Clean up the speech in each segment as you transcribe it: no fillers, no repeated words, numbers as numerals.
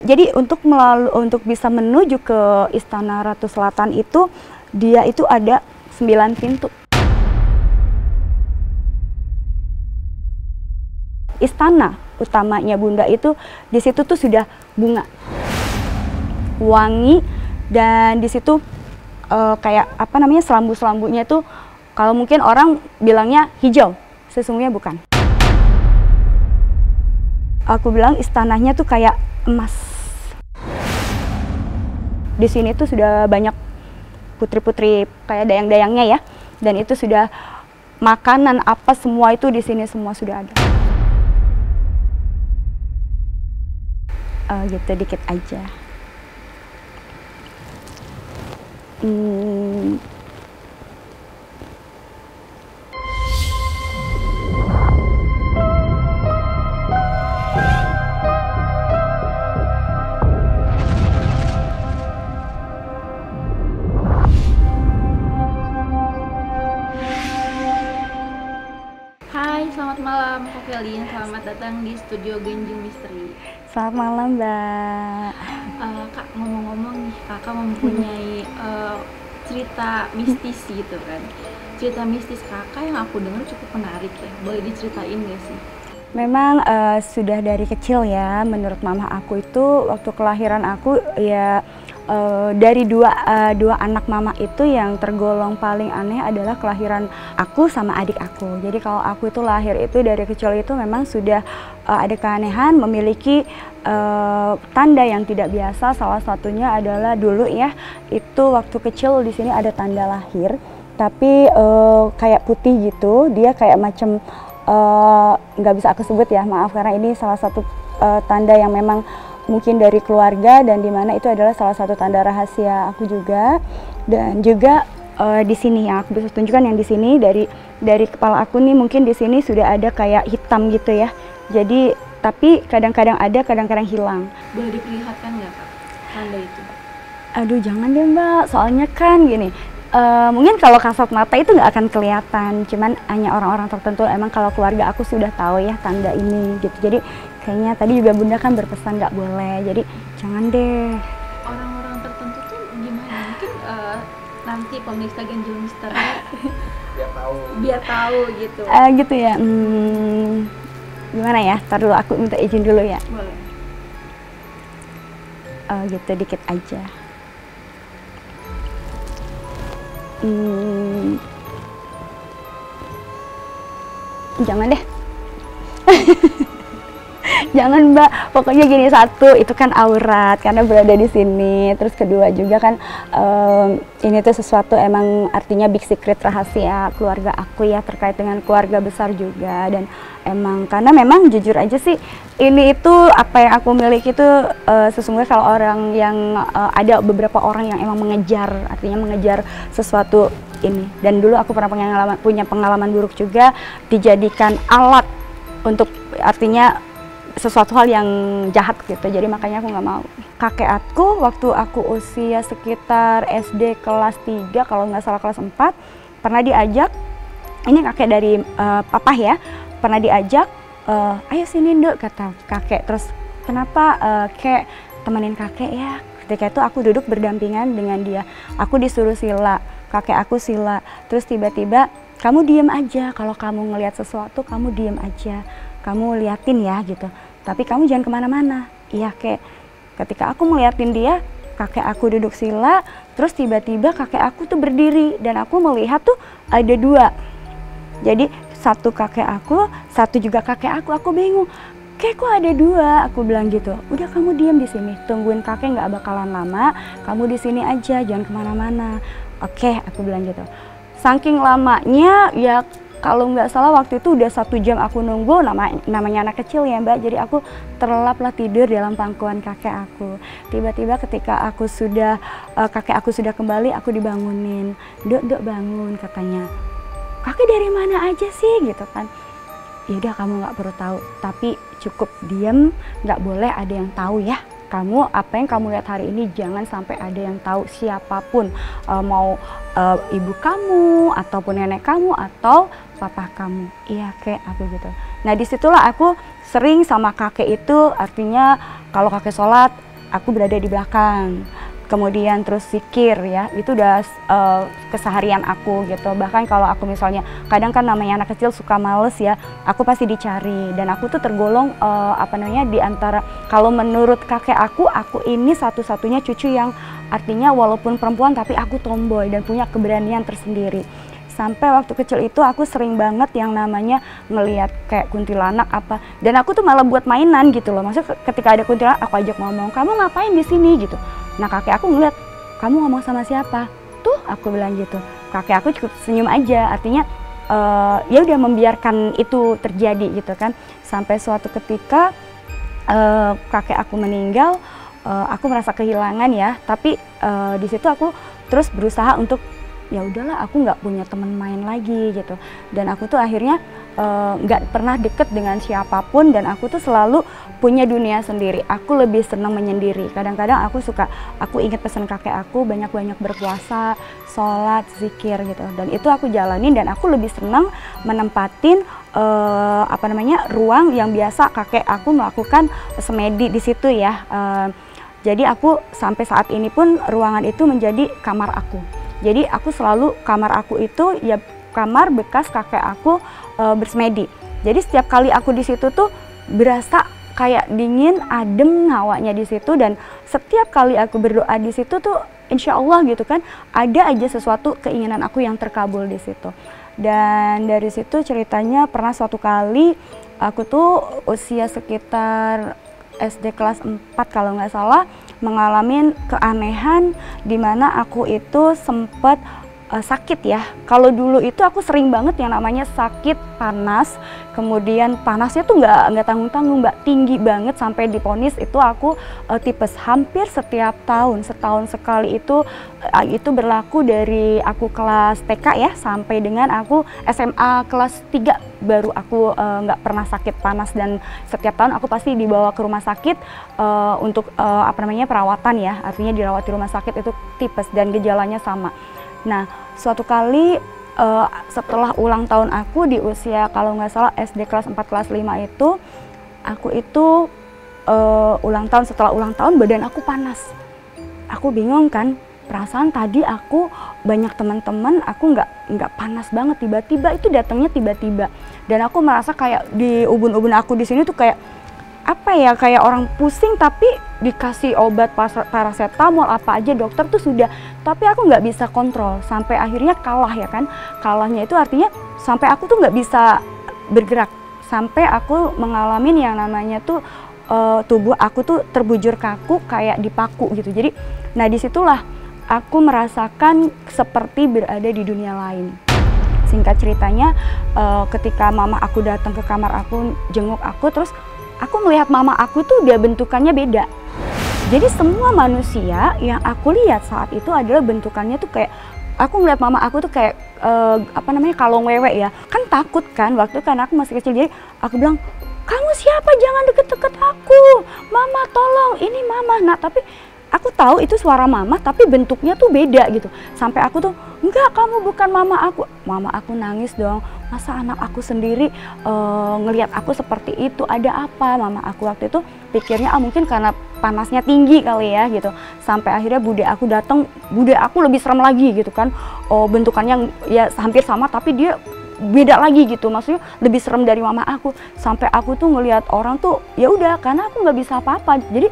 Jadi untuk bisa menuju ke Istana Ratu Selatan itu, dia itu ada 9 pintu. Istana utamanya Bunda itu di situ tuh sudah bunga, wangi, dan di situ kayak apa namanya, selambu-selambunya tuh kalau mungkin orang bilangnya hijau, sesungguhnya bukan. Aku bilang istananya tuh kayak emas. Di sini tuh sudah banyak putri-putri kayak dayang-dayangnya ya, dan itu sudah makanan apa semua itu di sini semua sudah ada. Gitu dikit aja. Hai, selamat malam Kak Velin. Selamat datang di Studio Genjing Misteri. Selamat malam, Mbak. Kak, ngomong-ngomong nih, Kakak mempunyai cerita mistis gitu kan. Cerita mistis Kakak yang aku dengar cukup menarik ya. Boleh diceritain gak sih? Memang sudah dari kecil ya, menurut mama aku itu waktu kelahiran aku ya, dari dua anak mama itu yang tergolong paling aneh adalah kelahiran aku sama adik aku. Jadi kalau aku itu lahir itu dari kecil itu memang sudah ada keanehan, memiliki tanda yang tidak biasa. Salah satunya adalah dulu ya, itu waktu kecil di sini ada tanda lahir, tapi kayak putih gitu, dia kayak macam nggak bisa aku sebut ya, maaf, karena ini salah satu tanda yang memang mungkin dari keluarga, dan dimana itu adalah salah satu tanda rahasia aku juga. Dan juga di sini yang aku bisa tunjukkan, yang di sini dari kepala aku nih, mungkin di sini sudah ada kayak hitam gitu ya. Jadi tapi kadang-kadang ada, kadang-kadang hilang. Boleh diperlihatkan nggak Kak tanda itu? Aduh jangan deh Mbak, soalnya kan gini, mungkin kalau kasat mata itu nggak akan kelihatan, cuman hanya orang-orang tertentu. Emang kalau keluarga aku sudah tahu ya tanda ini gitu. Jadi kayaknya tadi juga Bunda kan berpesan nggak boleh, jadi jangan deh. Orang-orang tertentu tuh gimana? Mungkin nanti pemirsa Genjing Misteri biar tahu gitu. Gitu ya. Gimana ya? Ntar dulu aku minta izin dulu ya. Boleh. Gitu dikit aja. Jangan deh. Jangan Mbak, pokoknya gini, satu itu kan aurat karena berada di sini, terus kedua juga kan ini tuh sesuatu emang artinya big secret, rahasia keluarga aku ya, terkait dengan keluarga besar juga. Dan emang karena memang jujur aja sih, ini itu apa yang aku miliki itu sesungguhnya kalau orang yang ada beberapa orang yang emang mengejar, artinya mengejar sesuatu ini. Dan dulu aku pernah punya pengalaman buruk juga, dijadikan alat untuk artinya sesuatu hal yang jahat gitu. Jadi makanya aku nggak mau. Kakek aku waktu aku usia sekitar SD kelas 3 kalau nggak salah, kelas 4, pernah diajak, ini kakek dari papa ya, pernah diajak, ayo sini Nduk, kata kakek. Terus kenapa kek, temenin kakek ya. Ketika itu aku duduk berdampingan dengan dia, aku disuruh sila, kakek aku sila. Terus tiba-tiba, kamu diem aja, kalau kamu ngelihat sesuatu kamu diem aja, kamu liatin ya gitu, tapi kamu jangan kemana-mana. Iya kek. Ketika aku ngeliatin dia, kakek aku duduk sila, terus tiba-tiba kakek aku tuh berdiri, dan aku melihat tuh ada 2. Jadi satu kakek aku, satu juga kakek aku bingung. Kek kok ada 2? Aku bilang gitu. Udah kamu diam di sini, tungguin kakek, nggak bakalan lama, kamu di sini aja, jangan kemana-mana. Oke, aku bilang gitu. Saking lamanya ya, kalau nggak salah waktu itu udah 1 jam aku nunggu, namanya anak kecil ya Mbak, jadi aku terlelap lah tidur dalam pangkuan kakek aku. Tiba-tiba ketika kakek aku sudah kembali, aku dibangunin. Dok bangun, katanya. Kakek dari mana aja sih gitu kan. Ya udah, kamu nggak perlu tahu, tapi cukup diem, nggak boleh ada yang tahu ya. Kamu apa yang kamu lihat hari ini jangan sampai ada yang tahu, siapapun, mau ibu kamu ataupun nenek kamu atau papa kamu. Iya kek, aku gitu. Nah disitulah aku sering sama kakek itu, artinya kalau kakek sholat aku berada di belakang. Kemudian terus zikir ya, itu udah keseharian aku gitu. Bahkan kalau aku misalnya, kadang kan namanya anak kecil suka males ya, aku pasti dicari. Dan aku tuh tergolong di antara, kalau menurut kakek aku ini satu-satunya cucu yang artinya walaupun perempuan tapi aku tomboy dan punya keberanian tersendiri. Sampai waktu kecil itu aku sering banget yang namanya ngelihat kayak kuntilanak apa, dan aku tuh malah buat mainan gitu loh. Maksudnya ketika ada kuntilanak aku ajak ngomong, kamu ngapain di sini gitu. Nah kakek aku ngeliat, kamu ngomong sama siapa? Tuh aku bilang gitu. Kakek aku cukup senyum aja, artinya ya udah membiarkan itu terjadi gitu kan. Sampai suatu ketika kakek aku meninggal, aku merasa kehilangan ya. Tapi di situ aku terus berusaha untuk ya udahlah, aku nggak punya teman main lagi gitu. Dan aku tuh akhirnya nggak pernah deket dengan siapapun, dan aku tuh selalu punya dunia sendiri. Aku lebih senang menyendiri. Kadang-kadang aku ingat pesan kakek aku, banyak-banyak berpuasa, sholat, zikir gitu. Dan itu aku jalanin, dan aku lebih senang menempatin ruang yang biasa kakek aku melakukan semedi di situ ya. Jadi aku sampai saat ini pun ruangan itu menjadi kamar aku. Jadi aku selalu, kamar aku itu ya kamar bekas kakek aku bersemedi. Jadi setiap kali aku di situ tuh berasa kayak dingin, adem hawanya di situ. Dan setiap kali aku berdoa di situ tuh insya Allah gitu kan, ada aja sesuatu keinginan aku yang terkabul di situ. Dan dari situ ceritanya pernah suatu kali aku tuh usia sekitar SD kelas 4 kalau nggak salah, mengalami keanehan di mana aku itu sempat sakit ya. Kalau dulu itu aku sering banget yang namanya sakit panas, kemudian panasnya tuh nggak tanggung-tanggung Mbak, tinggi banget sampai divonis itu aku tipes. Hampir setiap tahun, setahun sekali itu berlaku dari aku kelas TK ya sampai dengan aku SMA kelas 3 baru aku nggak pernah sakit panas. Dan setiap tahun aku pasti dibawa ke rumah sakit untuk perawatan ya, artinya dirawat di rumah sakit itu tipes dan gejalanya sama. Nah, suatu kali setelah ulang tahun aku di usia kalau nggak salah SD kelas 4 kelas 5 itu, aku itu ulang tahun. Setelah ulang tahun badan aku panas. Aku bingung kan, perasaan tadi aku banyak teman-teman, aku nggak panas banget, tiba-tiba itu datangnya tiba-tiba. Dan aku merasa kayak di ubun-ubun aku di sini tuh kayak kayak orang pusing tapi dikasih obat paracetamol apa aja dokter tuh sudah, tapi aku nggak bisa kontrol sampai akhirnya kalah ya kan. Kalahnya itu artinya sampai aku tuh nggak bisa bergerak, sampai aku mengalami yang namanya tuh tubuh aku tuh terbujur kaku kayak dipaku gitu. Jadi nah disitulah aku merasakan seperti berada di dunia lain. Singkat ceritanya ketika mama aku datang ke kamar aku, jenguk aku, terus aku melihat mama aku tuh dia bentukannya beda. Jadi semua manusia yang aku lihat saat itu adalah bentukannya tuh kayak, aku ngeliat mama aku tuh kayak kalong wewe ya. Kan takut kan, waktu kan aku masih kecil, jadi aku bilang, kamu siapa, jangan deket-deket aku, mama tolong, ini mama. Nah tapi aku tahu itu suara mama tapi bentuknya tuh beda gitu. Sampai aku tuh, enggak, kamu bukan mama aku. Mama aku nangis dong, masa anak aku sendiri ngelihat aku seperti itu, ada apa? Mama aku waktu itu pikirnya mungkin karena panasnya tinggi kali ya gitu. Sampai akhirnya bude aku datang, bude aku lebih serem lagi gitu kan. Bentukannya ya hampir sama tapi dia beda lagi gitu, maksudnya lebih serem dari mama aku. Sampai aku tuh ngelihat orang tuh ya udah, karena aku nggak bisa apa-apa. Jadi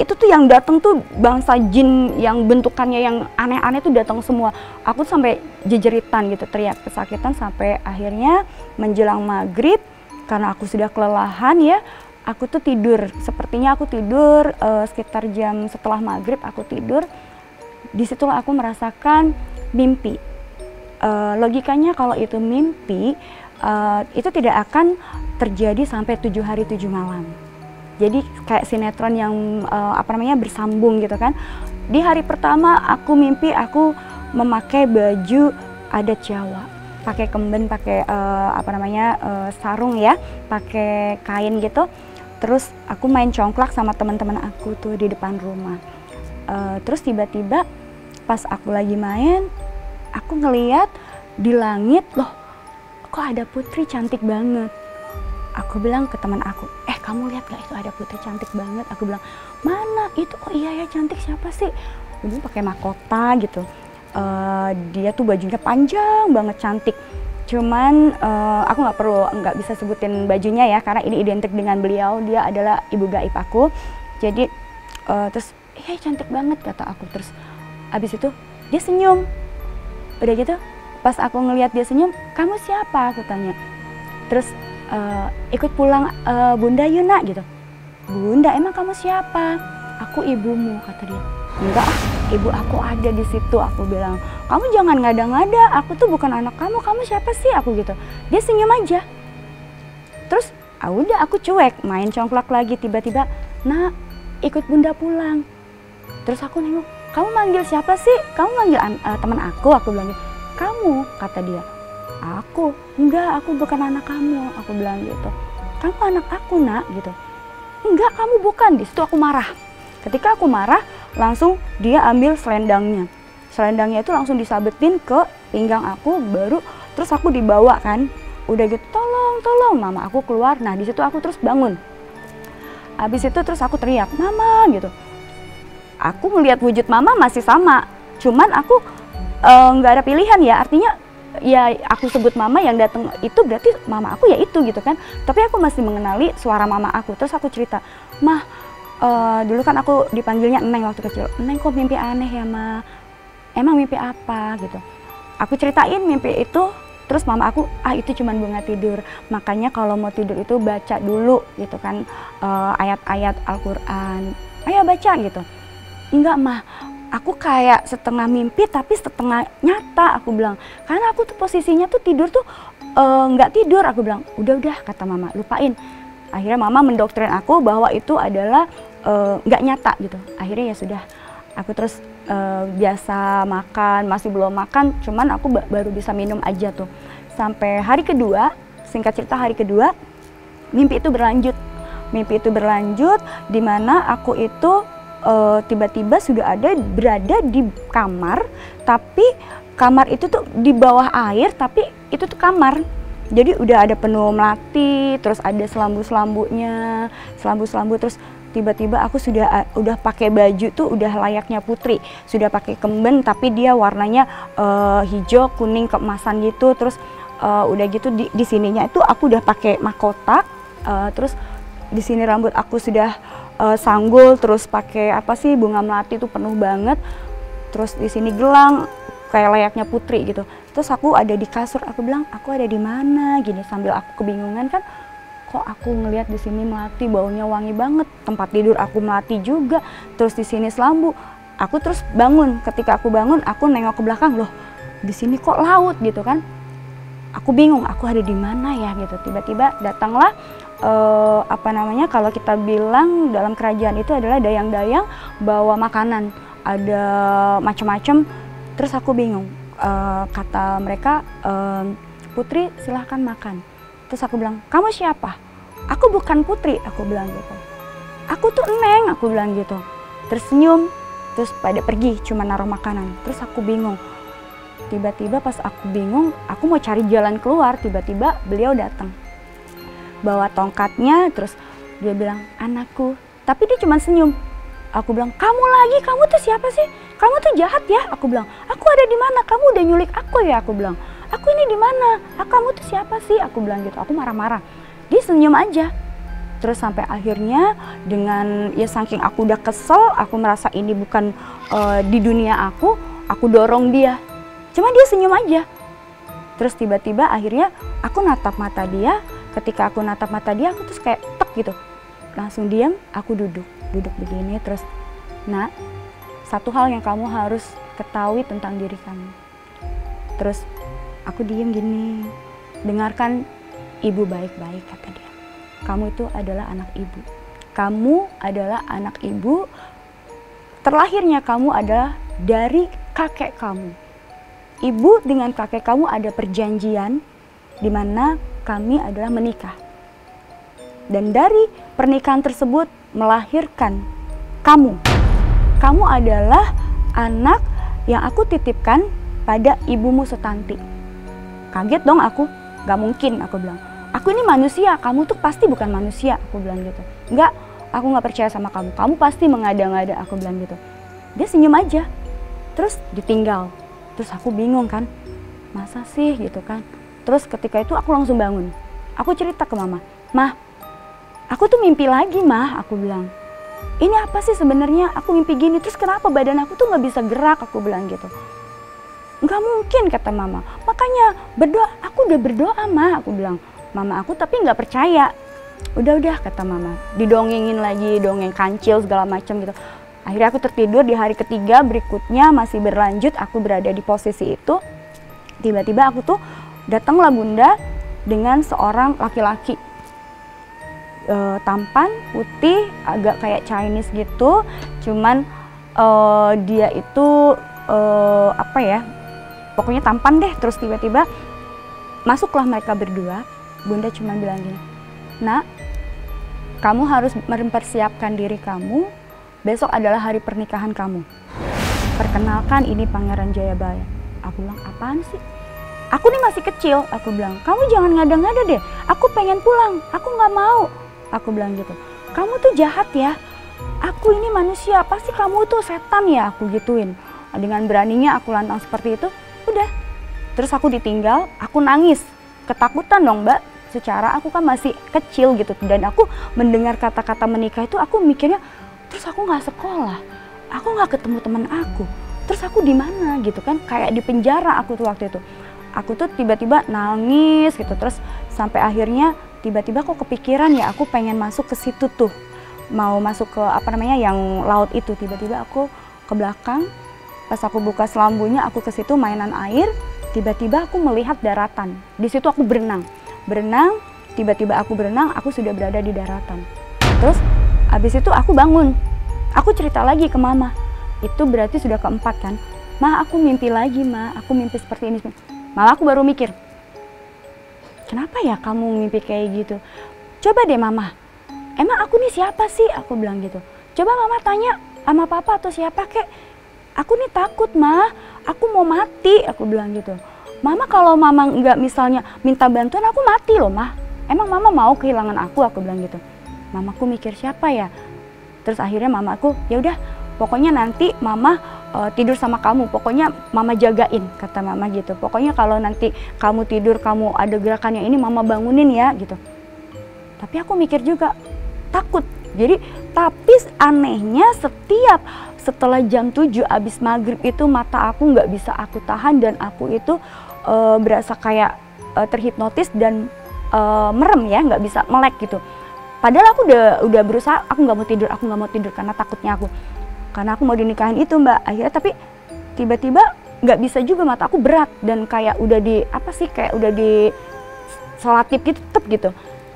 itu tuh yang datang tuh bangsa jin yang bentukannya yang aneh-aneh tuh datang semua. Aku sampai jejeritan gitu, teriak kesakitan. Sampai akhirnya menjelang maghrib, karena aku sudah kelelahan ya, aku tuh tidur. Sepertinya aku tidur sekitar jam setelah maghrib aku tidur. Disitulah aku merasakan mimpi. Logikanya kalau itu mimpi, itu tidak akan terjadi sampai 7 hari 7 malam. Jadi kayak sinetron yang bersambung gitu kan. Di hari pertama aku mimpi aku memakai baju adat Jawa, pakai kemben, pakai sarung ya, pakai kain gitu. Terus aku main congklak sama teman-teman aku tuh di depan rumah. Terus tiba-tiba pas aku lagi main, aku ngeliat di langit, loh kok ada putri cantik banget. Aku bilang ke teman aku, kamu lihat gak itu ada putri cantik banget. Aku bilang, mana itu? Oh iya ya, cantik, siapa sih? Dulu pakai mahkota gitu. Dia tuh bajunya panjang banget, cantik. Cuman aku nggak bisa sebutin bajunya ya, karena ini identik dengan beliau. Dia adalah ibu gaib aku. Jadi terus, iya cantik banget kata aku. Terus abis itu dia senyum. Udah gitu, pas aku ngelihat dia senyum, kamu siapa? Aku tanya. Terus ikut pulang Bunda Yuna gitu. Bunda, emang kamu siapa? Aku ibumu, kata dia. Enggak, ibu aku ada di situ. Aku bilang, kamu jangan ngada-ngada, aku tuh bukan anak kamu siapa sih? Aku gitu. Dia senyum aja. Terus udah aku cuek, main congklak lagi. Tiba-tiba, nak, ikut Bunda pulang. Terus aku nengok, kamu manggil siapa sih? Kamu manggil teman aku bilang gitu. Kamu, kata dia. Aku, enggak, aku bukan anak kamu, aku bilang gitu. Kamu anak aku, nak, gitu. Enggak, kamu bukan. Di situ aku marah. Ketika aku marah, langsung dia ambil selendangnya. Selendangnya itu langsung disabetin ke pinggang aku, baru terus aku dibawa kan. Udah gitu, tolong, mama aku keluar. Nah, di situ aku terus bangun. Habis itu terus aku teriak, mama, gitu. Aku melihat wujud mama masih sama, cuman aku nggak ada pilihan ya, artinya ya aku sebut mama yang datang itu berarti mama aku ya itu gitu kan. Tapi aku masih mengenali suara mama aku. Terus aku cerita, mah dulu kan aku dipanggilnya Neng waktu kecil. Neng kok mimpi aneh ya ma? Emang mimpi apa gitu? Aku ceritain mimpi itu. Terus mama aku, itu cuman bunga tidur. Makanya kalau mau tidur itu baca dulu gitu kan, ayat-ayat Al-Quran. Ayo baca gitu. Enggak mah, aku kayak setengah mimpi tapi setengah nyata, aku bilang. Karena aku tuh posisinya tuh tidur tuh nggak tidur, aku bilang. Udah, kata mama, lupain. Akhirnya mama mendoktrin aku bahwa itu adalah nggak nyata gitu. Akhirnya ya sudah, aku terus biasa makan, masih belum makan, cuman aku baru bisa minum aja tuh. Sampai hari kedua, singkat cerita hari kedua, mimpi itu berlanjut. Mimpi itu berlanjut di mana aku itu tiba-tiba sudah berada di kamar, tapi kamar itu tuh di bawah air, tapi itu tuh kamar. Jadi udah ada penuh melati, terus ada selambu-selambunya, selambu-selambu, terus tiba-tiba aku udah pakai baju tuh udah layaknya putri, sudah pakai kemben tapi dia warnanya hijau, kuning, keemasan gitu, terus udah gitu di sininya itu aku udah pakai mahkota, terus di sini rambut aku sudah sanggul, terus pakai apa sih bunga melati itu penuh banget, terus di sini gelang kayak layaknya putri gitu. Terus aku ada di kasur, aku bilang aku ada di mana gini sambil aku kebingungan kan, kok aku ngelihat di sini melati, baunya wangi banget, tempat tidur aku melati juga, terus di sini selambu. Aku terus bangun, ketika aku bangun aku nengok ke belakang, loh di sini kok laut gitu kan. Aku bingung, aku ada di mana ya gitu. Tiba-tiba datanglah kalau kita bilang dalam kerajaan itu adalah dayang-dayang bawa makanan, ada macam-macam. Terus aku bingung, kata mereka, Putri silahkan makan. Terus aku bilang, kamu siapa? Aku bukan Putri, aku bilang gitu. Aku tuh Neng, aku bilang gitu. Tersenyum, terus pada pergi cuma naruh makanan. Terus aku bingung. Tiba-tiba pas aku bingung, aku mau cari jalan keluar, tiba-tiba beliau datang. Bawa tongkatnya, terus dia bilang, anakku. Tapi dia cuma senyum. Aku bilang, kamu lagi, kamu tuh siapa sih? Kamu tuh jahat ya? Aku bilang, aku ada di mana? Kamu udah nyulik aku ya? Aku bilang, aku ini di mana? Kamu tuh siapa sih? Aku bilang gitu. Aku marah-marah. Dia senyum aja. Terus sampai akhirnya dengan ya saking aku udah kesel, aku merasa ini bukan di dunia aku dorong dia. Cuma dia senyum aja. Terus tiba-tiba akhirnya aku natap mata dia. Ketika aku natap mata dia, aku terus kayak tek gitu. Langsung diam, aku duduk begini. Terus, nak, satu hal yang kamu harus ketahui tentang diri kamu. Terus aku diem gini, dengarkan ibu baik-baik, kata dia. Kamu itu adalah anak ibu. Kamu adalah anak ibu. Terlahirnya kamu adalah dari kakek kamu. Ibu dengan kakek kamu ada perjanjian di mana kami adalah menikah. Dan dari pernikahan tersebut melahirkan kamu. Kamu adalah anak yang aku titipkan pada ibumu setanti. Kaget dong aku, gak mungkin aku bilang. aku ini manusia, kamu tuh pasti bukan manusia, aku bilang gitu. Enggak, aku nggak percaya sama kamu, kamu pasti mengada-ngada, aku bilang gitu. Dia senyum aja, terus ditinggal. Terus aku bingung kan, masa sih gitu kan. Terus ketika itu aku langsung bangun, aku cerita ke mama, "Mah, aku tuh mimpi lagi mah," aku bilang. "Ini apa sih sebenarnya, aku mimpi gini, terus kenapa badan aku tuh nggak bisa gerak," aku bilang gitu. "Nggak mungkin," kata mama, "makanya berdoa, aku udah berdoa mah," aku bilang. Mama aku tapi nggak percaya. Udah kata mama, didongengin lagi, dongeng kancil segala macam gitu. Akhirnya aku tertidur. Di hari ketiga berikutnya masih berlanjut, aku berada di posisi itu. Tiba-tiba aku tuh datanglah Bunda dengan seorang laki-laki, tampan, putih, agak kayak Chinese gitu. Cuman dia itu apa ya, pokoknya tampan deh. Terus tiba-tiba masuklah mereka berdua. Bunda cuma bilang gini, "Nak, kamu harus mempersiapkan diri kamu, besok adalah hari pernikahan kamu. Perkenalkan, ini Pangeran Jayabaya." Aku bilang, "Apaan sih? Aku nih masih kecil," aku bilang. "Kamu jangan ngada-ngada deh, aku pengen pulang, aku nggak mau," aku bilang gitu. "Kamu tuh jahat ya, aku ini manusia, pasti kamu tuh setan ya," aku gituin. Dengan beraninya aku lantang seperti itu, udah. Terus aku ditinggal, aku nangis, ketakutan dong Mbak. Secara aku kan masih kecil gitu, dan aku mendengar kata-kata menikah itu aku mikirnya, terus aku nggak sekolah, aku nggak ketemu teman aku, terus aku di mana gitu kan, kayak di penjara aku tuh waktu itu. Aku tuh tiba-tiba nangis gitu, terus sampai akhirnya tiba-tiba kok kepikiran ya, aku pengen masuk ke situ tuh, mau masuk ke apa namanya yang laut itu. Tiba-tiba aku ke belakang, pas aku buka selambunya, aku ke situ mainan air, tiba-tiba aku melihat daratan. Di situ aku berenang, tiba-tiba aku berenang, aku sudah berada di daratan. Terus habis itu aku bangun, aku cerita lagi ke mama. Itu berarti sudah keempat kan. "Ma, aku mimpi lagi ma, aku mimpi seperti ini." Malah aku baru mikir, "Kenapa ya kamu mimpi kayak gitu? Coba deh mama, emang aku nih siapa sih?" aku bilang gitu. "Coba mama tanya sama papa atau siapa kek. Aku nih takut ma, aku mau mati," aku bilang gitu. "Mama kalau mama nggak misalnya minta bantuan, aku mati loh mah. Emang mama mau kehilangan aku bilang gitu. Mamaku mikir, siapa ya? Terus akhirnya mamaku, "Ya udah, pokoknya nanti mama tidur sama kamu, pokoknya mama jagain," kata mama gitu. "Pokoknya kalau nanti kamu tidur, kamu ada gerakannya ini, mama bangunin ya," gitu. Tapi aku mikir juga, takut. Jadi, tapi anehnya setelah jam 7 abis maghrib itu mata aku nggak bisa aku tahan, dan aku itu berasa kayak terhipnotis dan merem ya, nggak bisa melek gitu. Padahal aku udah berusaha, aku nggak mau tidur karena takutnya karena aku mau dinikahin itu Mbak. Akhirnya tapi tiba-tiba nggak bisa juga, mata aku berat dan kayak udah udah di selatip gitu, tetep gitu.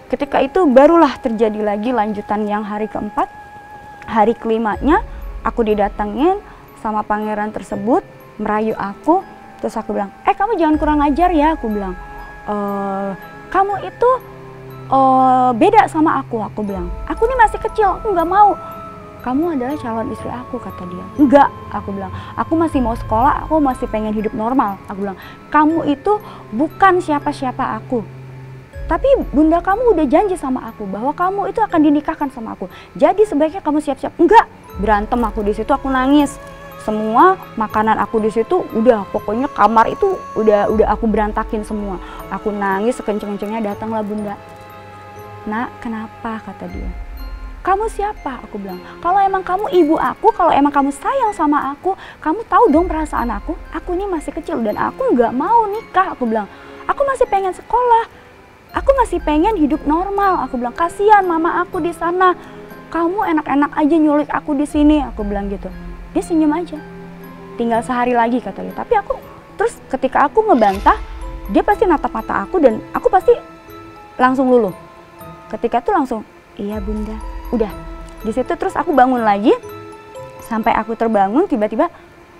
Ketika itu barulah terjadi lagi lanjutan yang hari keempat. Hari kelimanya aku didatengin sama pangeran tersebut, merayu aku. Terus aku bilang, "Kamu jangan kurang ajar ya," aku bilang. "Kamu itu beda sama aku bilang. "Aku ini masih kecil, aku nggak mau." "Kamu adalah calon istri aku," kata dia. "Enggak," aku bilang. "Aku masih mau sekolah, aku masih pengen hidup normal," aku bilang. "Kamu itu bukan siapa-siapa aku. Tapi bunda kamu udah janji sama aku bahwa kamu itu akan dinikahkan sama aku. Jadi sebaiknya kamu siap-siap." "Enggak." Berantem aku di situ, aku nangis. Semua makanan aku di situ pokoknya kamar itu udah aku berantakin semua. Aku nangis sekenceng-kencengnya. Datanglah bunda. "Nak, kenapa?" kata dia. "Kamu siapa?" aku bilang. "Kalau emang kamu ibu aku, kalau emang kamu sayang sama aku, kamu tahu dong perasaan aku. Aku ini masih kecil dan aku nggak mau nikah," aku bilang. "Aku masih pengen sekolah. Aku masih pengen hidup normal," aku bilang. "Kasihan mama aku di sana. Kamu enak-enak aja nyulik aku di sini," aku bilang gitu. Dia senyum aja. "Tinggal sehari lagi," kata dia. Tapi aku terus ketika aku ngebantah, dia pasti natap mata aku dan aku pasti langsung luluh. Ketika itu langsung, "Iya bunda." Udah di situ terus aku bangun lagi. Sampai aku terbangun tiba-tiba,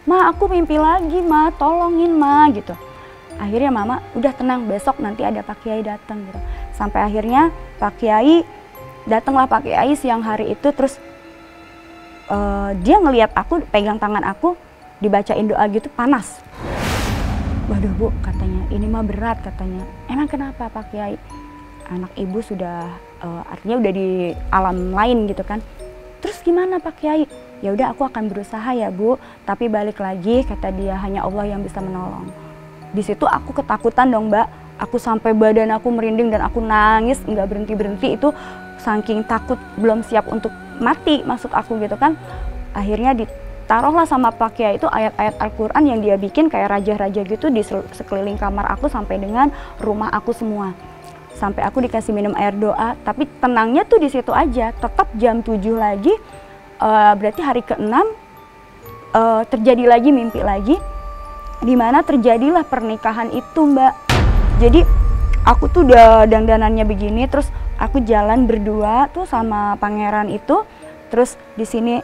"Ma, aku mimpi lagi ma, tolongin ma," gitu. Akhirnya mama, "Udah tenang, besok nanti ada Pak Kiai datang," gitu. Sampai akhirnya Pak Kiai datanglah, Pak Kiai siang hari itu. Terus dia ngelihat aku, pegang tangan aku, dibacain doa gitu, panas. "Waduh Bu," katanya, "ini mah berat," katanya. "Emang kenapa Pak Kiai?" anak ibu sudah artinya udah di alam lain gitu kan. Terus gimana Pak Kiai? Ya udah aku akan berusaha ya Bu, tapi balik lagi kata dia hanya Allah yang bisa menolong. Di situ aku ketakutan dong Mbak, aku sampai badan aku merinding dan aku nangis nggak berhenti-berhenti, itu saking takut belum siap untuk mati maksud aku gitu kan. Akhirnya ditaruhlah sama Pak Kiai itu ayat-ayat Al-Quran yang dia bikin kayak raja-raja gitu di sekeliling kamar aku sampai dengan rumah aku semua. Sampai aku dikasih minum air doa, tapi tenangnya tuh di situ aja. Tetap jam 7 lagi, berarti hari ke-6 terjadi lagi mimpi lagi, dimana terjadilah pernikahan itu Mbak. Jadi aku tuh udah dandanannya begini, terus aku jalan berdua tuh sama pangeran itu. Terus di sini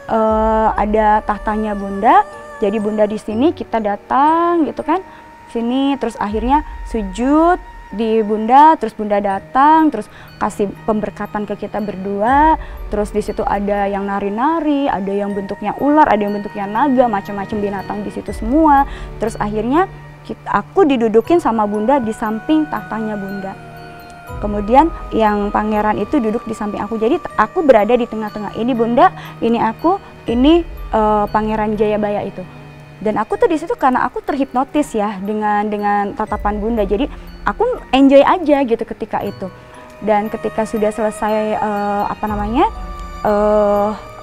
ada tahtanya Bunda, jadi Bunda di sini, kita datang gitu kan, sini terus akhirnya sujud di Bunda, terus Bunda datang, terus kasih pemberkatan ke kita berdua. Terus di situ ada yang nari-nari, ada yang bentuknya ular, ada yang bentuknya naga, macam-macam binatang di situ semua. Terus akhirnya aku didudukin sama Bunda di samping tahtanya Bunda. Kemudian yang pangeran itu duduk di samping aku. Jadi aku berada di tengah-tengah. Ini Bunda, ini aku, ini Pangeran Jayabaya itu. Dan aku tuh di situ karena aku terhipnotis ya dengan tatapan Bunda. Jadi aku enjoy aja gitu ketika itu. Dan ketika sudah selesai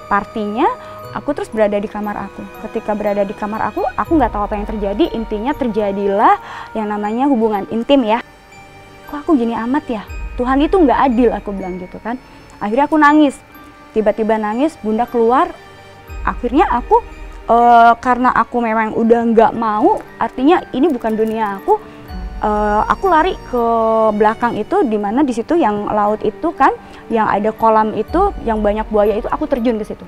partinya, aku terus berada di kamar aku. Ketika berada di kamar aku nggak tahu apa yang terjadi. Intinya terjadilah yang namanya hubungan intim ya. Kok aku gini amat ya? Tuhan itu nggak adil, aku bilang gitu kan. Akhirnya aku nangis. Tiba-tiba nangis, Bunda keluar. Akhirnya aku karena aku memang udah nggak mau, artinya ini bukan dunia aku lari ke belakang itu, dimana di situ yang laut itu kan, yang ada kolam itu, yang banyak buaya itu, aku terjun ke situ.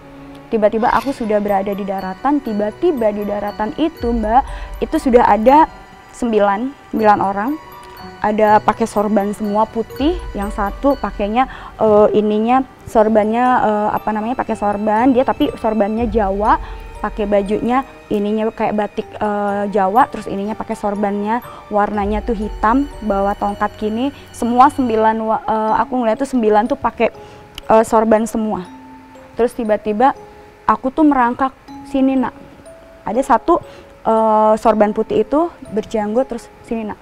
Tiba-tiba aku sudah berada di daratan. Tiba-tiba di daratan itu Mbak, itu sudah ada 9 orang, ada pakai sorban semua putih, yang satu pakainya ininya sorbannya pakai sorban dia, tapi sorbannya Jawa, pakai bajunya ininya kayak batik Jawa, terus ininya pakai sorbannya warnanya tuh hitam, bawa tongkat gini. Semua 9 aku ngeliat tuh 9 tuh pakai sorban semua. Terus tiba-tiba aku tuh merangkak, sini nak. Ada satu sorban putih itu berjanggut, terus sini nak,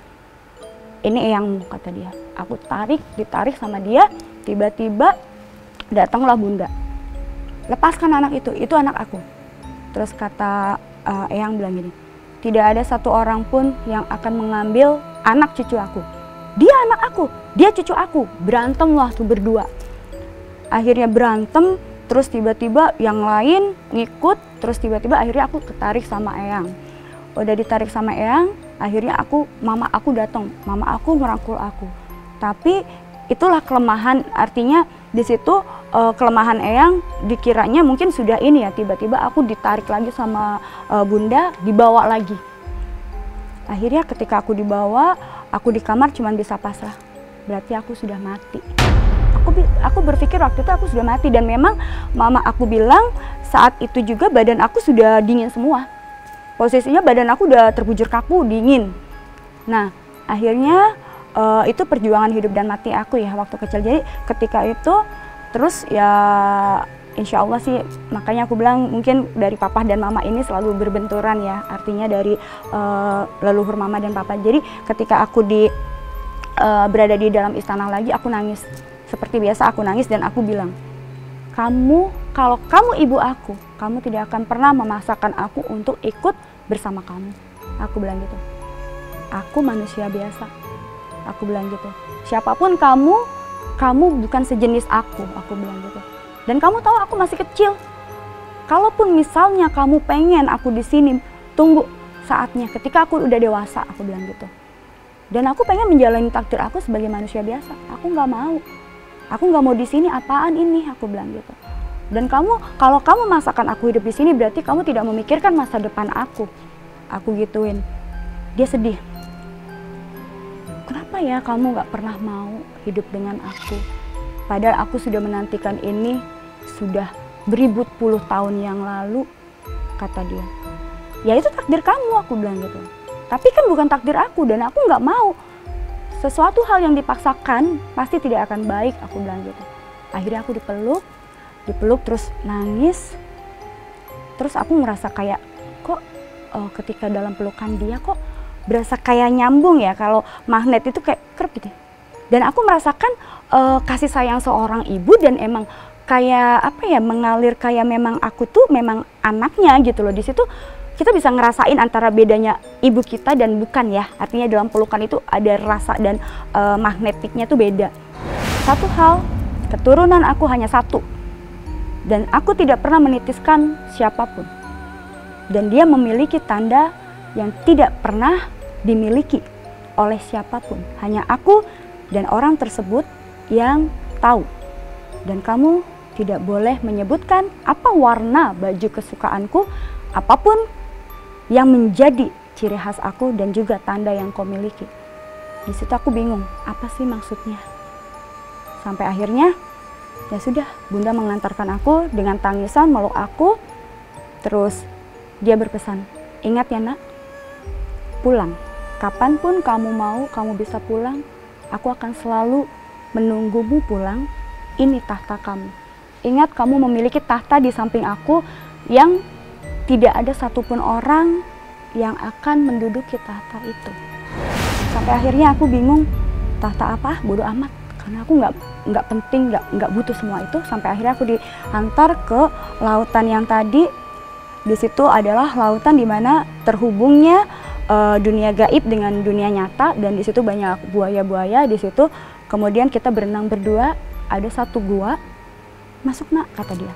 ini eyangmu, kata dia. Aku ditarik sama dia. Tiba-tiba datanglah Bunda, lepaskan anak itu anak aku. Terus kata eyang bilang gini, tidak ada satu orang pun yang akan mengambil anak cucu aku. Dia anak aku, dia cucu aku. Berantemlah tuh berdua. Akhirnya berantem, terus tiba-tiba yang lain ngikut, terus tiba-tiba akhirnya aku ketarik sama eyang. Udah ditarik sama eyang, akhirnya mama aku datang, mama aku merangkul aku. Tapi itulah kelemahan, artinya di situ kelemahan eyang, dikiranya mungkin sudah ini ya, tiba-tiba aku ditarik lagi sama Bunda, dibawa lagi. Akhirnya ketika aku dibawa, aku di kamar cuman bisa pasrah, berarti aku sudah mati. Aku berpikir waktu itu aku sudah mati, dan memang mama aku bilang saat itu juga badan aku sudah dingin semua. Posisinya badan aku udah terbujur kaku, dingin. Nah, akhirnya itu perjuangan hidup dan mati aku ya waktu kecil. Jadi ketika itu terus ya insya Allah sih, makanya aku bilang mungkin dari papa dan mama ini selalu berbenturan ya. Artinya dari leluhur mama dan papa. Jadi ketika aku berada di dalam istana lagi, aku nangis. Seperti biasa aku nangis dan aku bilang, kalau kamu ibu aku, kamu tidak akan pernah memaksakan aku untuk ikut bersama kamu. Aku bilang gitu. Aku manusia biasa. Aku bilang gitu. Siapapun kamu bukan sejenis aku bilang gitu. Dan kamu tahu aku masih kecil. Kalaupun misalnya kamu pengen aku di sini, tunggu saatnya ketika aku udah dewasa, aku bilang gitu. Dan aku pengen menjalani takdir aku sebagai manusia biasa. Aku nggak mau. Aku nggak mau di sini, apaan ini? Aku bilang gitu. Dan kalau kamu masakan aku hidup di sini, berarti kamu tidak memikirkan masa depan aku. Aku gituin. Dia sedih. Kenapa ya kamu nggak pernah mau hidup dengan aku? Padahal aku sudah menantikan ini sudah beribu puluh tahun yang lalu, kata dia. Ya itu takdir kamu, aku bilang gitu. Tapi kan bukan takdir aku, dan aku nggak mau sesuatu hal yang dipaksakan pasti tidak akan baik, aku bilang gitu. Akhirnya aku dipeluk terus nangis. Terus aku ngerasa kayak kok ketika dalam pelukan dia kok berasa kayak nyambung ya, kalau magnet itu kayak kerap gitu. Dan aku merasakan kasih sayang seorang ibu dan emang kayak apa ya, mengalir kayak memang aku tuh memang anaknya gitu loh. Di situ kita bisa ngerasain antara bedanya ibu kita dan bukan ya. Artinya dalam pelukan itu ada rasa dan magnetiknya tuh beda. Satu hal, keturunan aku hanya satu. Dan aku tidak pernah menitiskan siapapun. Dan dia memiliki tanda yang tidak pernah dimiliki oleh siapapun. Hanya aku dan orang tersebut yang tahu. Dan kamu tidak boleh menyebutkan apa warna baju kesukaanku, apapun yang menjadi ciri khas aku dan juga tanda yang kau miliki. Di situ aku bingung, apa sih maksudnya? Sampai akhirnya, ya sudah, Bunda mengantarkan aku dengan tangisan, meluk aku. Terus dia berpesan, ingat ya nak, pulang. Kapanpun kamu mau, kamu bisa pulang. Aku akan selalu menunggumu pulang. Ini tahta kamu. Ingat, kamu memiliki tahta di samping aku yang tidak ada satupun orang yang akan menduduki tahta itu. Sampai akhirnya aku bingung, tahta apa? Bodoh amat. Karena aku nggak penting, nggak butuh semua itu. Sampai akhirnya aku diantar ke lautan yang tadi. Di situ adalah lautan di mana terhubungnya dunia gaib dengan dunia nyata, dan di situ banyak buaya-buaya. Di situ kemudian kita berenang berdua. Ada satu gua, masuk nak, kata dia.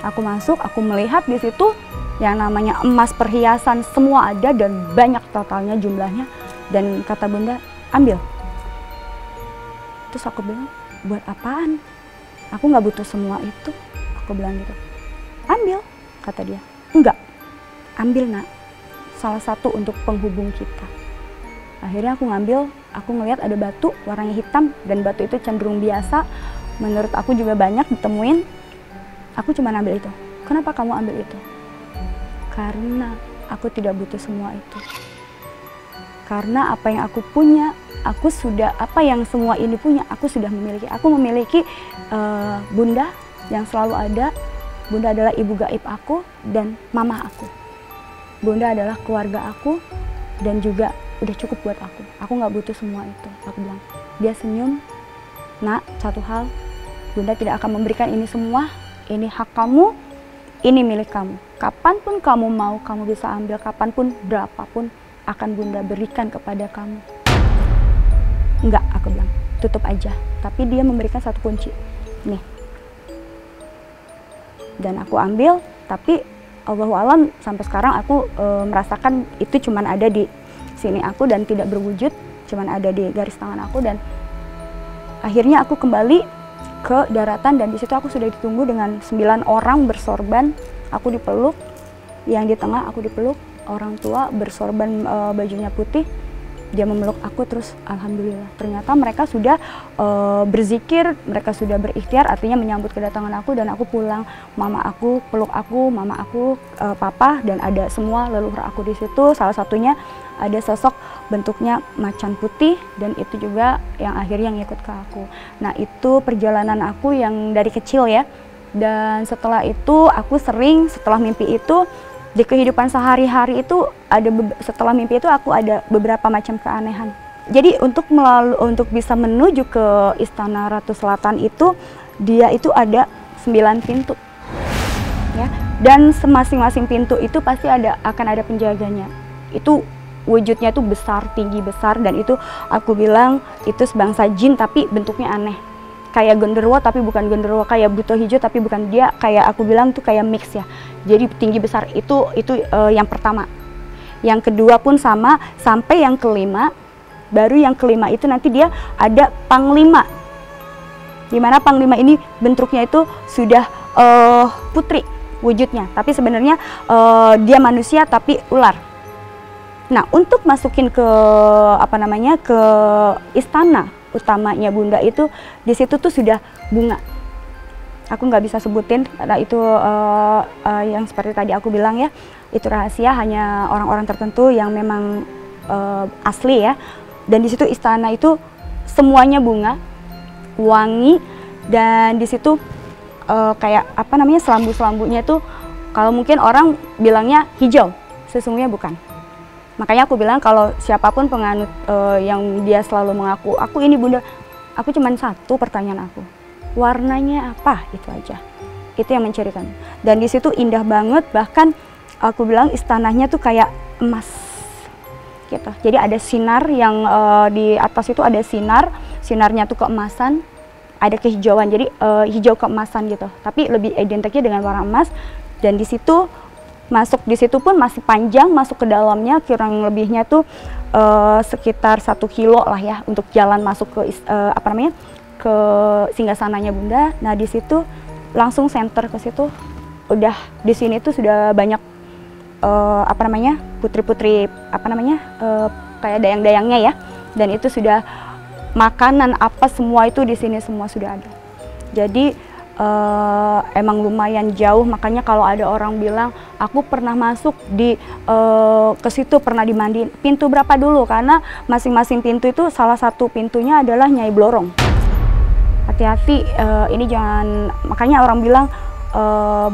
Aku masuk, aku melihat di situ yang namanya emas, perhiasan, semua ada dan banyak totalnya jumlahnya. Dan kata Bunda, ambil. Terus aku bilang, buat apaan? Aku nggak butuh semua itu. Aku bilang gitu. Ambil, kata dia. Enggak, ambil nak. Salah satu untuk penghubung kita. Akhirnya aku ngambil, aku ngeliat ada batu warnanya hitam dan batu itu cenderung biasa. Menurut aku juga banyak ditemuin. Aku cuma ambil itu. Kenapa kamu ambil itu? Karena aku tidak butuh semua itu. Karena apa yang aku punya, aku sudah, apa yang semua ini punya, aku sudah memiliki. Aku memiliki Bunda yang selalu ada. Bunda adalah ibu gaib aku dan mama aku. Bunda adalah keluarga aku dan juga udah cukup buat aku. Aku nggak butuh semua itu. Aku bilang. Dia senyum. Nak, satu hal, Bunda tidak akan memberikan ini semua. Ini hak kamu, ini milik kamu. Kapanpun kamu mau, kamu bisa ambil. Kapanpun, berapapun akan Bunda berikan kepada kamu. Enggak, aku bilang, tutup aja. Tapi dia memberikan satu kunci. Nih. Dan aku ambil, tapi Allahualam sampai sekarang aku merasakan itu cuman ada di sini aku dan tidak berwujud, cuman ada di garis tangan aku. Dan akhirnya aku kembali ke daratan dan di situ aku sudah ditunggu dengan 9 orang bersorban. Aku dipeluk, yang di tengah aku dipeluk, orang tua bersorban bajunya putih. Dia memeluk aku, terus alhamdulillah ternyata mereka sudah berzikir, mereka sudah berikhtiar, artinya menyambut kedatangan aku. Dan aku pulang, mama aku peluk aku, mama aku, papa, dan ada semua leluhur aku di situ. Salah satunya ada sosok bentuknya macan putih, dan itu juga yang akhirnya ngikut ke aku. Nah, itu perjalanan aku yang dari kecil ya. Dan setelah itu aku sering, setelah mimpi itu, di kehidupan sehari-hari itu ada setelah mimpi itu aku ada beberapa macam keanehan. Jadi untuk bisa menuju ke Istana Ratu Selatan itu, dia itu ada 9 pintu. Ya. Dan masing-masing pintu itu pasti akan ada penjaganya. Itu wujudnya tuh besar, tinggi besar, dan itu aku bilang itu sebangsa jin tapi bentuknya aneh. Kayak genderuwo tapi bukan genderuwo, kayak buto hijau tapi bukan, dia kayak aku bilang tuh kayak mix ya. Jadi tinggi besar itu yang pertama. Yang kedua pun sama sampai yang kelima. Baru yang kelima itu nanti dia ada panglima. Dimana panglima ini bentuknya itu sudah putri wujudnya, tapi sebenarnya dia manusia tapi ular. Nah, untuk masukin ke ke istana utamanya Bunda itu, di situ tuh sudah bunga. Aku nggak bisa sebutin karena itu yang seperti tadi aku bilang ya, itu rahasia, hanya orang-orang tertentu yang memang asli ya dan di situ istana itu semuanya bunga, wangi, dan di situ kayak apa namanya, selambu-selambunya itu kalau mungkin orang bilangnya hijau, sesungguhnya bukan. Makanya aku bilang kalau siapapun penganut yang dia selalu mengaku, aku ini bunda, aku cuman satu pertanyaan aku, warnanya apa, itu aja. Itu yang mencirikan. Dan di situ indah banget, bahkan aku bilang istananya tuh kayak emas gitu. Jadi ada sinar yang di atas itu ada sinar, sinarnya tuh keemasan, ada kehijauan. Jadi hijau keemasan gitu. Tapi lebih identiknya dengan warna emas. Dan di situ masuk, di situ pun masih panjang, masuk ke dalamnya kurang lebihnya tuh sekitar 1 kilo lah ya untuk jalan masuk ke apa namanya, ke singgasananya bunda. Nah di situ langsung center ke situ, udah di sini tuh sudah banyak apa namanya, putri-putri apa namanya, kayak dayang-dayangnya ya, dan itu sudah makanan apa semua itu di sini semua sudah ada. Jadi emang lumayan jauh, makanya kalau ada orang bilang aku pernah masuk di ke situ, pernah dimandiin, pintu berapa dulu, karena masing-masing pintu itu salah satu pintunya adalah Nyai Blorong. Hati-hati, ini jangan, makanya orang bilang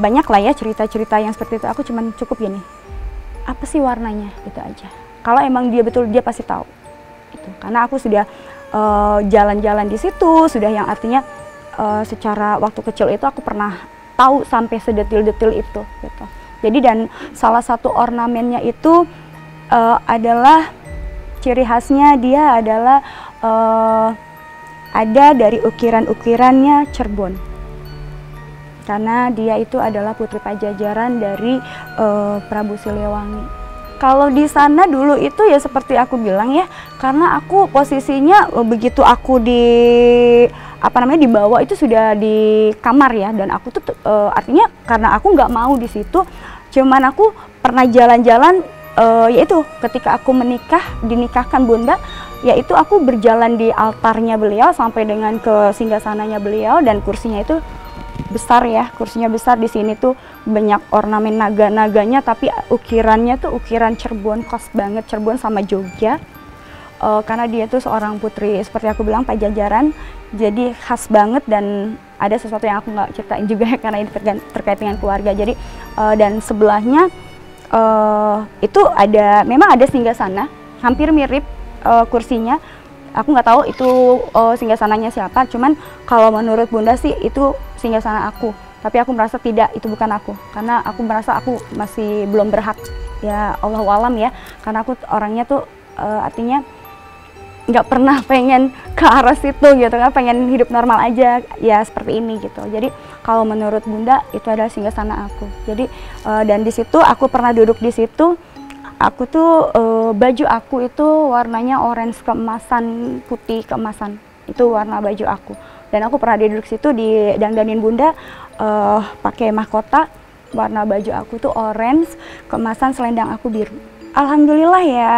banyak lah ya cerita-cerita yang seperti itu. Aku cuman cukup gini, apa sih warnanya, itu aja. Kalau emang dia betul, dia pasti tahu itu, karena aku sudah jalan-jalan di situ, sudah yang artinya secara waktu kecil itu aku pernah tahu sampai sedetil-detil itu gitu. Jadi dan salah satu ornamennya itu adalah ciri khasnya, dia adalah ada dari ukiran-ukirannya Cirebon, karena dia itu adalah putri pajajaran dari Prabu Siliwangi. Kalau di sana dulu itu ya seperti aku bilang ya, karena aku posisinya begitu aku di apa namanya dibawa itu sudah di kamar ya, dan aku tuh artinya karena aku nggak mau di situ, cuman aku pernah jalan-jalan yaitu ketika aku dinikahkan bunda, yaitu aku berjalan di altarnya beliau sampai dengan ke singgasananya beliau, dan kursinya itu besar ya, kursinya besar. Di sini tuh banyak ornamen naga-naganya, tapi ukirannya tuh ukiran Cirebon, khas banget Cirebon sama Jogja. Karena dia tuh seorang putri seperti aku bilang pajajaran, jadi khas banget. Dan ada sesuatu yang aku nggak ceritain juga karena ini terkait dengan keluarga. Jadi dan sebelahnya itu ada, memang ada singgasana hampir mirip kursinya. Aku nggak tahu itu singgasananya siapa, cuman kalau menurut bunda sih itu singgasana aku, tapi aku merasa tidak, itu bukan aku, karena aku merasa aku masih belum berhak ya, Allahu alam ya, karena aku orangnya tuh artinya nggak pernah pengen ke arah situ gitu kan, pengen hidup normal aja ya seperti ini gitu. Jadi kalau menurut bunda itu adalah singgasana aku. Jadi dan di situ aku pernah duduk di situ. Aku tuh baju aku itu warnanya orange keemasan, putih keemasan, itu warna baju aku. Dan aku pernah duduk situ di dandanin bunda pakai mahkota, warna baju aku tuh orange keemasan, selendang aku biru. Alhamdulillah ya,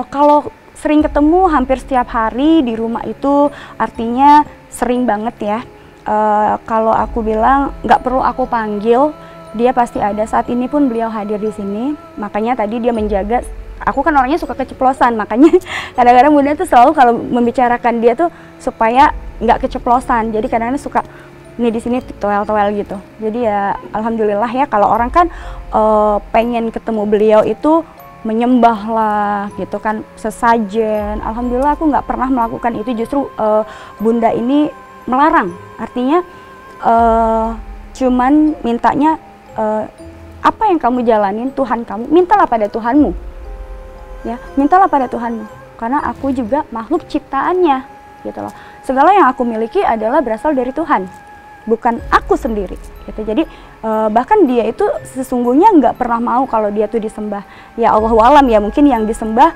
kalau sering ketemu hampir setiap hari di rumah itu artinya sering banget ya. Kalau aku bilang nggak perlu aku panggil, dia pasti ada. Saat ini pun beliau hadir di sini, makanya tadi dia menjaga. Aku kan orangnya suka keceplosan, makanya kadang-kadang bunda tuh selalu kalau membicarakan dia tuh supaya nggak keceplosan. Jadi kadang-kadang suka nih di sini toel-toel gitu. Jadi ya alhamdulillah ya, kalau orang kan pengen ketemu beliau itu menyembah lah gitu kan, sesajen. Alhamdulillah aku nggak pernah melakukan itu, justru bunda ini melarang. Artinya cuman mintanya apa yang kamu jalanin Tuhan kamu, mintalah pada Tuhanmu ya, mintalah pada Tuhanmu, karena aku juga makhluk ciptaannya gitu loh. Segala yang aku miliki adalah berasal dari Tuhan, bukan aku sendiri gitu. Jadi bahkan dia itu sesungguhnya nggak pernah mau kalau dia tuh disembah ya, Allahu alam ya, mungkin yang disembah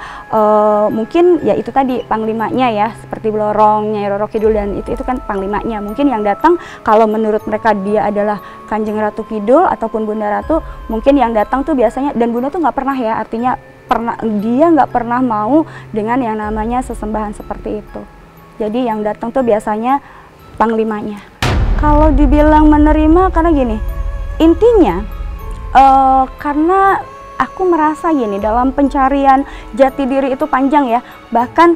mungkin ya itu tadi panglimanya ya, seperti Blorong, Nyai Roro Kidul, dan itu kan panglimanya. Mungkin yang datang kalau menurut mereka dia adalah Kanjeng Ratu Kidul ataupun Bunda Ratu, mungkin yang datang tuh biasanya, dan Bunda tuh nggak pernah ya, artinya dia nggak pernah mau dengan yang namanya sesembahan seperti itu. Jadi yang datang tuh biasanya panglimanya. Kalau dibilang menerima, karena gini, intinya karena aku merasa gini, dalam pencarian jati diri itu panjang ya. Bahkan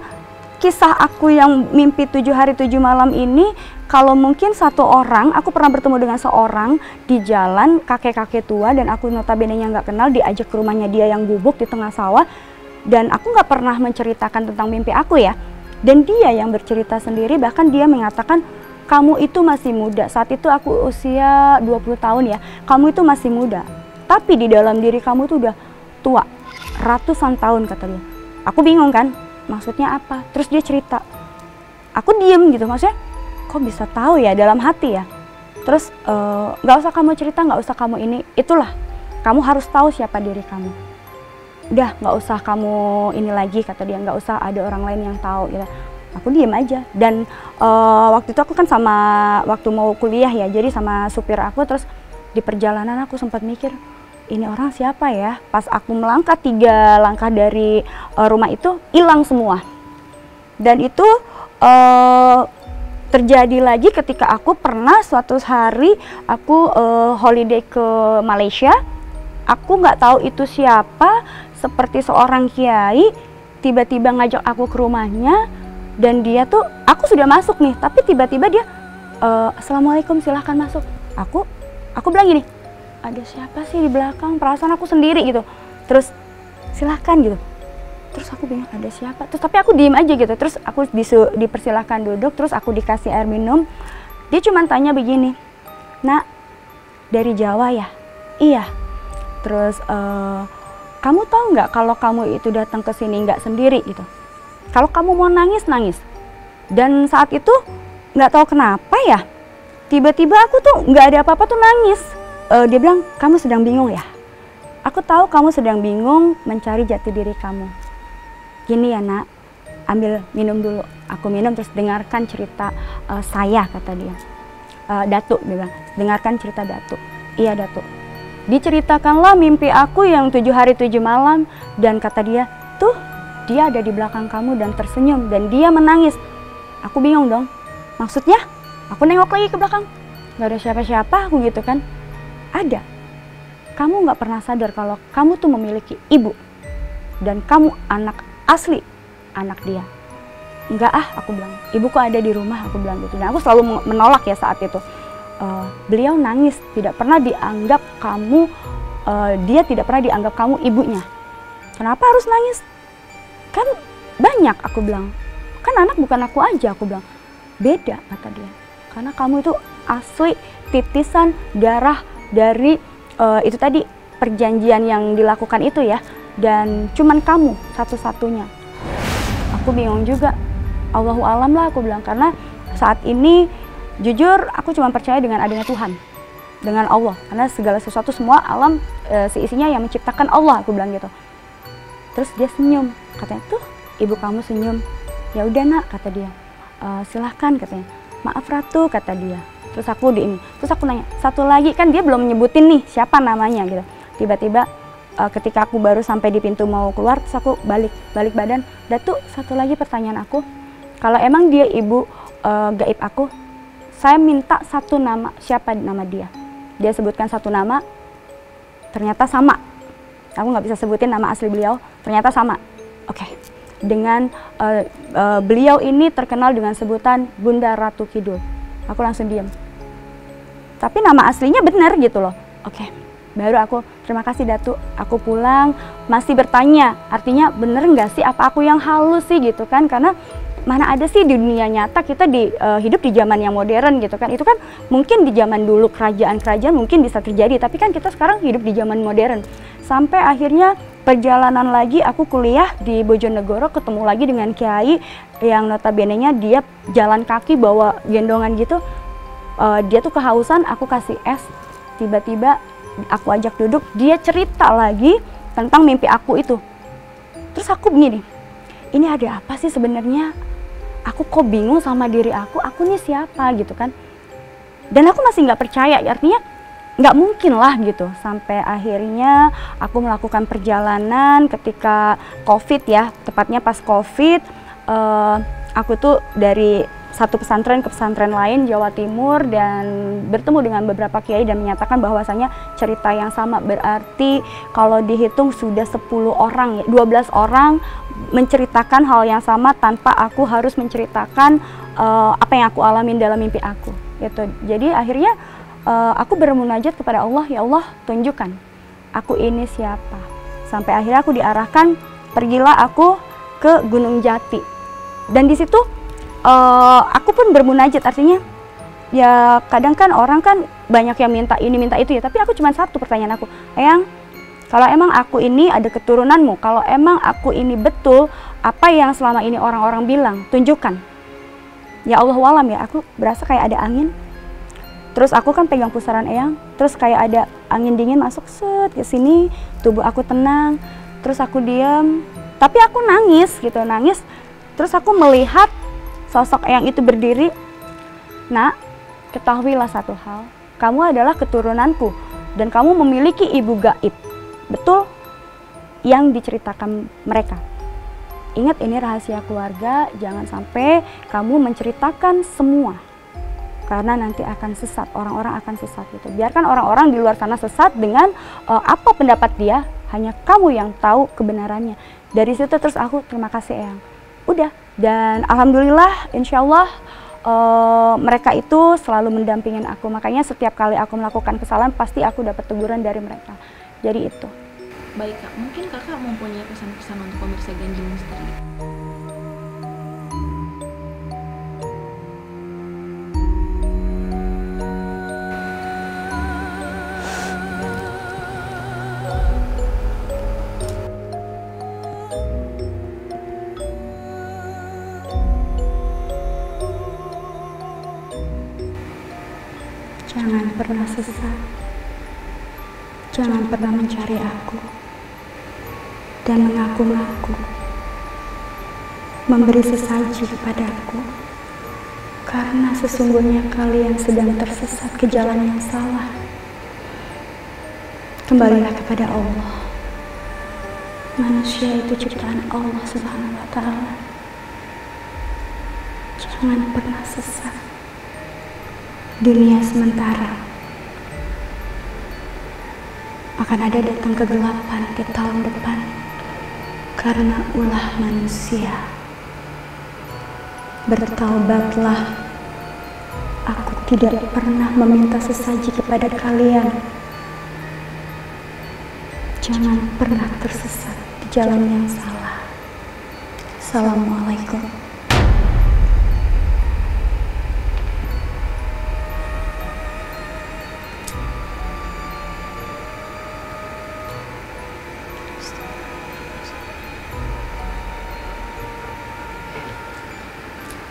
kisah aku yang mimpi 7 hari 7 malam ini, kalau mungkin satu orang, aku pernah bertemu dengan seorang di jalan, kakek-kakek tua, dan aku notabene-nya nggak kenal, diajak ke rumahnya dia yang gubuk di tengah sawah, dan aku nggak pernah menceritakan tentang mimpi aku ya. Dan dia yang bercerita sendiri, bahkan dia mengatakan, kamu itu masih muda. Saat itu aku usia 20 tahun ya, kamu itu masih muda. Tapi di dalam diri kamu tuh udah tua, ratusan tahun, kata dia. Aku bingung kan, maksudnya apa? Terus dia cerita, aku diem gitu, maksudnya kok bisa tahu ya dalam hati ya. Terus nggak usah kamu cerita, nggak usah kamu ini, itulah kamu harus tahu siapa diri kamu. Udah nggak usah kamu ini lagi, kata dia, nggak usah ada orang lain yang tahu gitu. Aku diem aja. Dan waktu itu aku kan sama, waktu mau kuliah ya, jadi sama supir aku. Terus di perjalanan aku sempat mikir, ini orang siapa ya? Pas aku melangkah 3 langkah dari rumah itu, hilang semua. Dan itu terjadi lagi ketika aku pernah suatu hari aku holiday ke Malaysia. Aku nggak tahu itu siapa, seperti seorang kiai, tiba-tiba ngajak aku ke rumahnya. Dan dia tuh, aku sudah masuk nih, tapi tiba-tiba dia, Assalamualaikum, silahkan masuk. Aku bilang gini, ada siapa sih di belakang, perasaan aku sendiri gitu. Terus silahkan gitu. Terus aku bingung ada siapa, terus tapi aku diem aja gitu. Terus aku dipersilahkan duduk, terus aku dikasih air minum. Dia cuma tanya begini, nak, dari Jawa ya? Iya. Terus kamu tahu nggak kalau kamu itu datang ke sini nggak sendiri gitu? Kalau kamu mau nangis, nangis. Dan saat itu nggak tahu kenapa ya, tiba-tiba aku tuh nggak ada apa-apa tuh nangis. Dia bilang, kamu sedang bingung ya? Aku tahu kamu sedang bingung mencari jati diri kamu. Gini ya nak, ambil minum dulu. Aku minum, terus dengarkan cerita saya, kata dia. Datuk, dia bilang, dengarkan cerita Datuk. Iya Datuk. Diceritakanlah mimpi aku yang 7 hari 7 malam. Dan kata dia, tuh dia ada di belakang kamu dan tersenyum. Dan dia menangis. Aku bingung dong. Maksudnya? Aku nengok lagi ke belakang. Gak ada siapa-siapa aku gitu kan. Ada. Kamu gak pernah sadar kalau kamu tuh memiliki ibu. Dan kamu anak asli, anak dia. Enggak aku bilang. Ibuku ada di rumah, aku bilang gitu. Dan aku selalu menolak ya saat itu. Beliau nangis, tidak pernah dianggap kamu, dia tidak pernah dianggap kamu ibunya. Kenapa harus nangis? Kan banyak, aku bilang. Kan anak bukan aku aja, aku bilang. Beda, kata dia. Karena kamu itu asli titisan darah dari itu tadi, perjanjian yang dilakukan itu ya. Dan cuman kamu satu-satunya. Aku bingung juga. Allahu alam lah, aku bilang. Karena saat ini jujur aku cuma percaya dengan adanya Tuhan, dengan Allah, karena segala sesuatu, semua alam seisinya yang menciptakan Allah, aku bilang gitu. Terus dia senyum, katanya, tuh ibu kamu senyum. Ya udah nak, kata dia, silahkan, katanya. Maaf Ratu, kata dia. Terus aku terus aku nanya, satu lagi, kan dia belum nyebutin nih siapa namanya gitu. Tiba-tiba ketika aku baru sampai di pintu mau keluar, terus aku balik badan. Datuk, satu lagi pertanyaan aku, kalau emang dia ibu gaib aku, saya minta satu nama, siapa nama dia? Dia sebutkan satu nama, ternyata sama. Aku nggak bisa sebutin nama asli beliau, ternyata sama. Oke. Dengan beliau ini terkenal dengan sebutan Bunda Ratu Kidul. Aku langsung diam. Tapi nama aslinya benar gitu loh. Oke. Baru aku, terima kasih Datuk. Aku pulang, masih bertanya, artinya bener nggak sih apa aku yang halus sih gitu kan? Karena mana ada sih di dunia nyata kita hidup di zaman yang modern gitu kan. Itu kan mungkin di zaman dulu kerajaan-kerajaan mungkin bisa terjadi, tapi kan kita sekarang hidup di zaman modern. Sampai akhirnya perjalanan lagi, aku kuliah di Bojonegoro, ketemu lagi dengan kiai yang notabene-nya dia jalan kaki bawa gendongan gitu. Dia tuh kehausan, aku kasih es. Tiba-tiba aku ajak duduk, dia cerita lagi tentang mimpi aku itu. Terus aku begini, ini ada apa sih sebenarnya? Aku kok bingung sama diri aku nih siapa gitu kan. Dan aku masih nggak percaya, artinya nggak mungkin lah gitu. Sampai akhirnya aku melakukan perjalanan ketika COVID ya, tepatnya pas COVID. Aku tuh dari satu pesantren ke pesantren lain Jawa Timur dan bertemu dengan beberapa kiai dan menyatakan bahwasanya cerita yang sama, berarti kalau dihitung sudah 10 orang, 12 orang menceritakan hal yang sama tanpa aku harus menceritakan apa yang aku alamin dalam mimpi aku gitu. Jadi akhirnya aku bermunajat kepada Allah, ya Allah tunjukkan aku ini siapa. Sampai akhirnya aku diarahkan, pergilah aku ke Gunung Jati. Dan di situ aku pun bermunajat, artinya ya kadang kan orang kan banyak yang minta ini minta itu ya, tapi aku cuma satu pertanyaan aku, Eyang, kalau emang aku ini ada keturunanmu, kalau emang aku ini betul apa yang selama ini orang-orang bilang, tunjukkan. Ya Allah walam ya, aku berasa kayak ada angin. Terus aku kan pegang pusaran Eyang, terus kayak ada angin dingin masuk set ke sini, tubuh aku tenang, terus aku diam, tapi aku nangis gitu, nangis. Terus aku melihat sosok Eyang itu berdiri. Nak, ketahuilah satu hal, kamu adalah keturunanku dan kamu memiliki ibu gaib. Betul yang diceritakan mereka. Ingat, ini rahasia keluarga, jangan sampai kamu menceritakan semua. Karena nanti akan sesat, orang-orang akan sesat gitu. Biarkan orang-orang di luar sana sesat dengan apa pendapat dia, hanya kamu yang tahu kebenarannya. Dari situ terus aku terima kasih Eyang. Udah, dan alhamdulillah insya Allah mereka itu selalu mendampingin aku. Makanya setiap kali aku melakukan kesalahan pasti aku dapat teguran dari mereka. Jadi itu. Baik Kak, mungkin Kakak mempunyai pesan-pesan untuk pemirsa Ganjil Misteri. Jangan pernah sesat, jangan pernah mencari aku dan mengaku-ngaku, memberi sesaji kepadaku, karena sesungguhnya kalian sedang tersesat ke jalan yang salah. Kembalilah kepada Allah. Manusia itu ciptaan Allah Subhanahu wa Ta'ala. Jangan pernah sesat. Dunia sementara, akan ada datang kegelapan di tahun depan karena ulah manusia. Bertaubatlah, aku tidak pernah meminta sesaji kepada kalian. Jangan pernah tersesat di jalan yang salah. Assalamualaikum.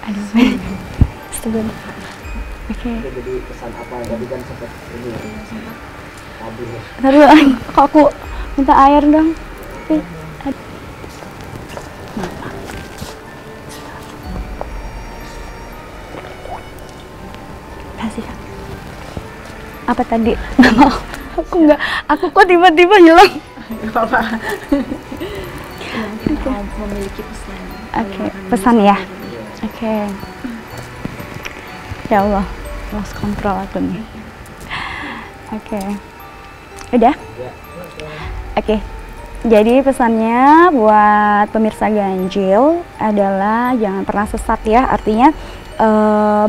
Aduh, sebentar. Oke. Jadi pesan apa tadi kan sempat ini ya, kabur. Taruh, kok aku minta air dong. Kasih Kak. Apa tadi? Nggak mau. Aku kok tiba-tiba hilang. Gak apa-apa. Mungkin memiliki pesan. Oke, pesan ya. Oke. Ya Allah, lost control aku nih. Oke. Udah? Oke. Jadi pesannya buat pemirsa Ganjil adalah jangan pernah sesat ya. Artinya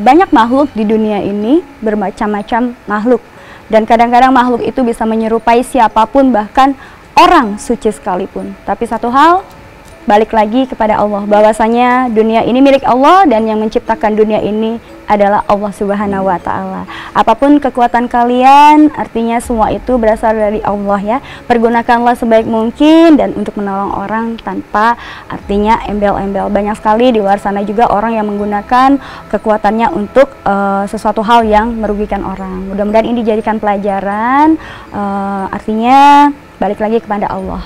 banyak makhluk di dunia ini, bermacam-macam makhluk. Dan kadang-kadang makhluk itu bisa menyerupai siapapun, bahkan orang suci sekalipun. Tapi satu hal, balik lagi kepada Allah, bahwasanya dunia ini milik Allah dan yang menciptakan dunia ini adalah Allah Subhanahu wa Ta'ala. Apapun kekuatan kalian, artinya semua itu berasal dari Allah ya. Pergunakanlah sebaik mungkin dan untuk menolong orang tanpa artinya embel-embel. Banyak sekali di luar sana juga orang yang menggunakan kekuatannya untuk sesuatu hal yang merugikan orang. Mudah-mudahan ini dijadikan pelajaran, artinya balik lagi kepada Allah.